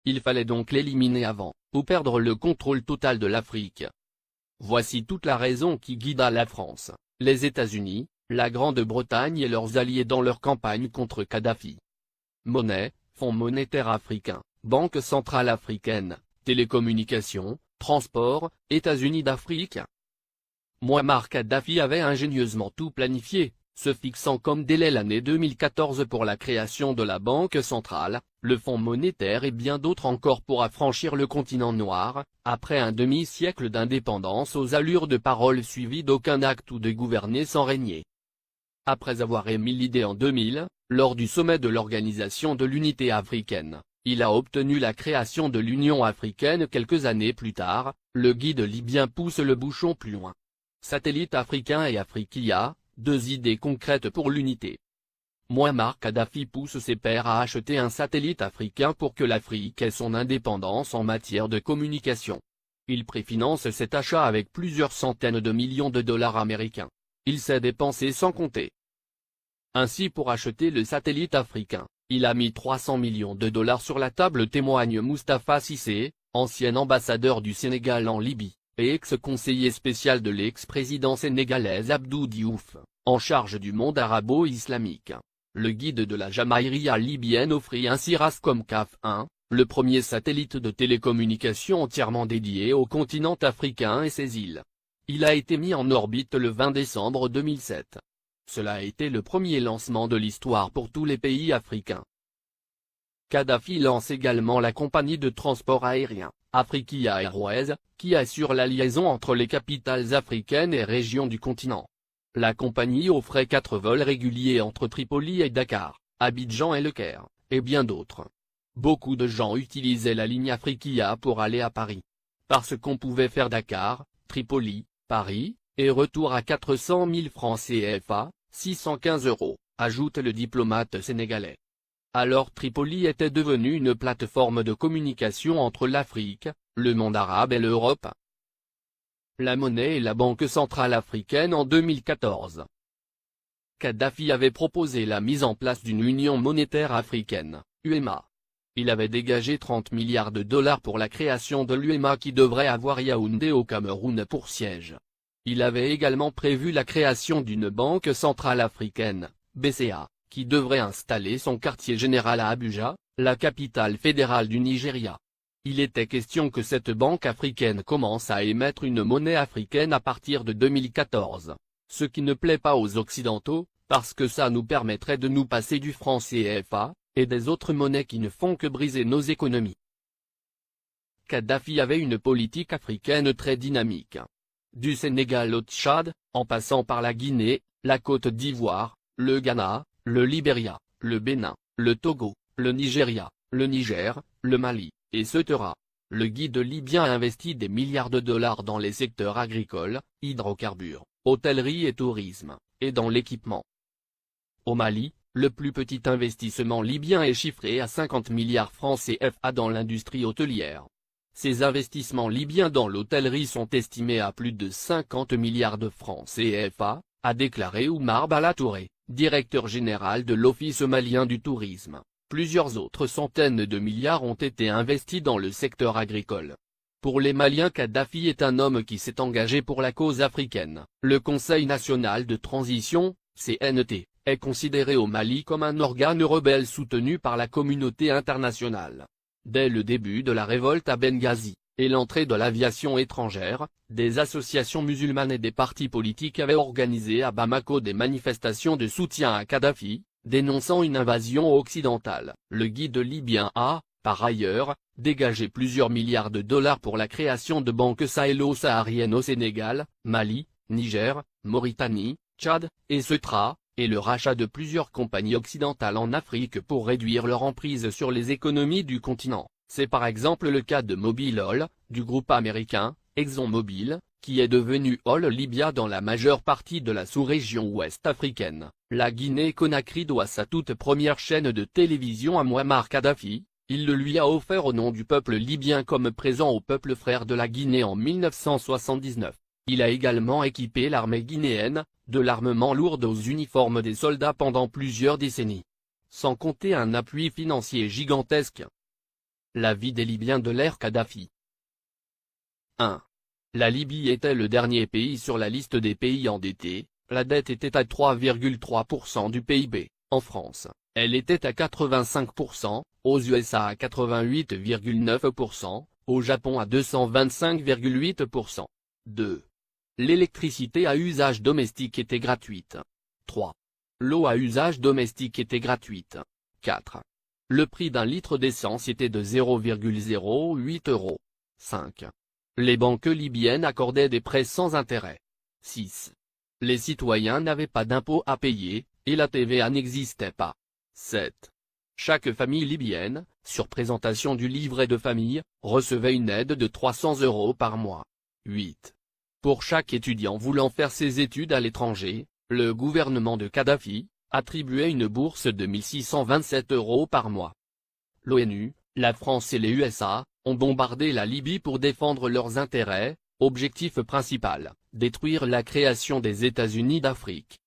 Il fallait donc l'éliminer avant, ou perdre le contrôle total de l'Afrique. Voici toute la raison qui guida la France, les États-Unis, la Grande-Bretagne et leurs alliés dans leur campagne contre Kadhafi. Monnaie, Fonds monétaire africain, Banque centrale africaine, télécommunications, transport, États-Unis d'Afrique. Mouammar Kadhafi avait ingénieusement tout planifié, se fixant comme délai l'année 2014 pour la création de la Banque centrale, le Fonds monétaire et bien d'autres encore pour affranchir le continent noir, après un demi-siècle d'indépendance aux allures de parole suivies d'aucun acte ou de gouverner sans régner. Après avoir émis l'idée en 2000, lors du sommet de l'Organisation de l'Unité africaine, il a obtenu la création de l'Union africaine quelques années plus tard. Le guide libyen pousse le bouchon plus loin. Satellite africain et Afriquia, deux idées concrètes pour l'unité. Mouammar Kadhafi pousse ses pairs à acheter un satellite africain pour que l'Afrique ait son indépendance en matière de communication. Il préfinance cet achat avec plusieurs centaines de millions de dollars américains. Il s'est dépensé sans compter. Ainsi, pour acheter le satellite africain, il a mis 300 millions de dollars sur la table, témoigne Moustapha Cissé, ancien ambassadeur du Sénégal en Libye, et ex-conseiller spécial de l'ex-président sénégalais Abdou Diouf, en charge du monde arabo-islamique. Le guide de la Jamaïria libyenne offrit ainsi Rascom CAF 1, le premier satellite de télécommunication entièrement dédié au continent africain et ses îles. Il a été mis en orbite le 20 décembre 2007. Cela a été le premier lancement de l'histoire pour tous les pays africains. Kadhafi lance également la compagnie de transport aérien, Afriquia Airways, qui assure la liaison entre les capitales africaines et régions du continent. La compagnie offrait 4 vols réguliers entre Tripoli et Dakar, Abidjan et Le Caire, et bien d'autres. Beaucoup de gens utilisaient la ligne Afriquia pour aller à Paris. Parce qu'on pouvait faire Dakar, Tripoli, Paris, et retour à 400 000 francs CFA, 615 €, ajoute le diplomate sénégalais. Alors Tripoli était devenue une plateforme de communication entre l'Afrique, le monde arabe et l'Europe. La monnaie et la Banque centrale africaine en 2014. Kadhafi avait proposé la mise en place d'une union monétaire africaine, UEMA. Il avait dégagé 30 milliards de dollars pour la création de l'UEMA qui devrait avoir Yaoundé au Cameroun pour siège. Il avait également prévu la création d'une Banque centrale africaine, BCA, qui devrait installer son quartier général à Abuja, la capitale fédérale du Nigeria. Il était question que cette banque africaine commence à émettre une monnaie africaine à partir de 2014. Ce qui ne plaît pas aux Occidentaux, parce que ça nous permettrait de nous passer du franc CFA, et des autres monnaies qui ne font que briser nos économies. Kadhafi avait une politique africaine très dynamique. Du Sénégal au Tchad, en passant par la Guinée, la Côte d'Ivoire, le Ghana, le Libéria, le Bénin, le Togo, le Nigeria, le Niger, le Mali, etc. Le guide libyen a investi des milliards de dollars dans les secteurs agricoles, hydrocarbures, hôtellerie et tourisme, et dans l'équipement. Au Mali, le plus petit investissement libyen est chiffré à 50 milliards francs CFA dans l'industrie hôtelière. Ces investissements libyens dans l'hôtellerie sont estimés à plus de 50 milliards de francs CFA, a déclaré Oumar Bala Touré, directeur général de l'Office malien du tourisme. Plusieurs autres centaines de milliards ont été investis dans le secteur agricole. Pour les Maliens, Kadhafi est un homme qui s'est engagé pour la cause africaine. Le Conseil national de transition, CNT, est considéré au Mali comme un organe rebelle soutenu par la communauté internationale. Dès le début de la révolte à Benghazi, et l'entrée de l'aviation étrangère, des associations musulmanes et des partis politiques avaient organisé à Bamako des manifestations de soutien à Kadhafi, dénonçant une invasion occidentale. Le guide libyen a, par ailleurs, dégagé plusieurs milliards de dollars pour la création de banques sahélo-sahariennes au Sénégal, Mali, Niger, Mauritanie, Tchad, etc., et le rachat de plusieurs compagnies occidentales en Afrique pour réduire leur emprise sur les économies du continent. C'est par exemple le cas de Mobil Oil, du groupe américain, ExxonMobil, qui est devenu Oil Libya dans la majeure partie de la sous-région ouest africaine. La Guinée-Conakry doit sa toute première chaîne de télévision à Mouammar Kadhafi. Il le lui a offert au nom du peuple libyen comme présent au peuple frère de la Guinée en 1979. Il a également équipé l'armée guinéenne, de l'armement lourd aux uniformes des soldats pendant plusieurs décennies. Sans compter un appui financier gigantesque. La vie des Libyens de l'ère Kadhafi. 1. La Libye était le dernier pays sur la liste des pays endettés, la dette était à 3,3% du PIB, en France, elle était à 85%, aux USA à 88,9%, au Japon à 225,8%. 2. L'électricité à usage domestique était gratuite. 3. L'eau à usage domestique était gratuite. 4. Le prix d'un litre d'essence était de 0,08 €. 5. Les banques libyennes accordaient des prêts sans intérêt. 6. Les citoyens n'avaient pas d'impôts à payer, et la TVA n'existait pas. 7. Chaque famille libyenne, sur présentation du livret de famille, recevait une aide de 300 € par mois. 8. Pour chaque étudiant voulant faire ses études à l'étranger, le gouvernement de Kadhafi attribuait une bourse de 1627 € par mois. L'ONU, la France et les USA ont bombardé la Libye pour défendre leurs intérêts, objectif principal, détruire la création des États-Unis d'Afrique.